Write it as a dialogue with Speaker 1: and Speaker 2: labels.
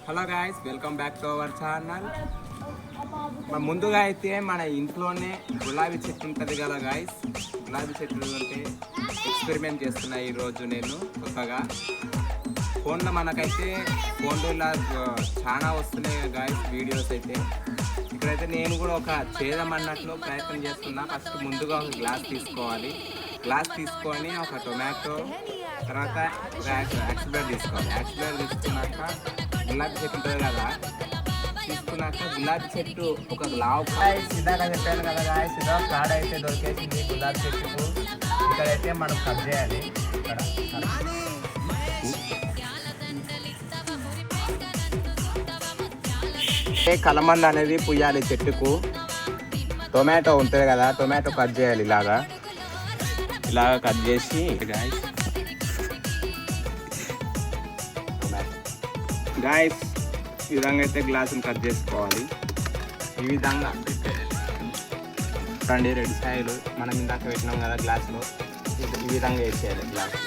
Speaker 1: Hello guys, welcome back to our channel. ముందుగా అయితే మన ఇంట్లోనే గులాబీ చెట్టు ఉంటుంది కదా గాయ్స్. గులాబీ చెట్లు అంటే ఎక్స్పెరిమెంట్ చేస్తున్నా ఈరోజు నేను కొత్తగా. ఫోన్లో మనకైతే ఇలా చాలా వస్తున్నాయి గాయ్స్ వీడియోస్ అయితే. ఇక్కడైతే నేను కూడా ఒక చేద్దామన్నట్లు ప్రయత్నం చేస్తున్నా. ఫస్ట్ ముందుగా ఒక గ్లాస్ తీసుకోవాలి. గ్లాస్ తీసుకొని ఒక టొమాటో, తర్వాత యాక్సిబర్ తీసుకోవాలి. యాక్సిబర్ తీసుకున్నాక గులాబీ చెట్టు ఉంటుంది కదా, తీసుకున్నాక గులాబీ చెట్టు ఒక లావు సిద్ధంగా చెప్పాను కదా గాయస్. ఇదో కాడ అయితే దొరికేసింది గులాబీ చెట్టుకు. ఇక్కడైతే మనం కట్ చేయాలి. ఇక్కడ కలమంద అనేది పుయ్యాలి చెట్టుకు. టొమాటో ఉంటుంది కదా, టొమాటో కట్ చేయాలి. ఇలాగా కట్ చేసి గాయస్ ఈ విధంగా అయితే గ్లాసుని కట్ చేసుకోవాలి. ఈ విధంగా రండి, రెడ్ సాయిలు మనం ఇందాక పెట్టినాం కదా గ్లాసులో, ఈ విధంగా వేసేయాలి గ్లాస్.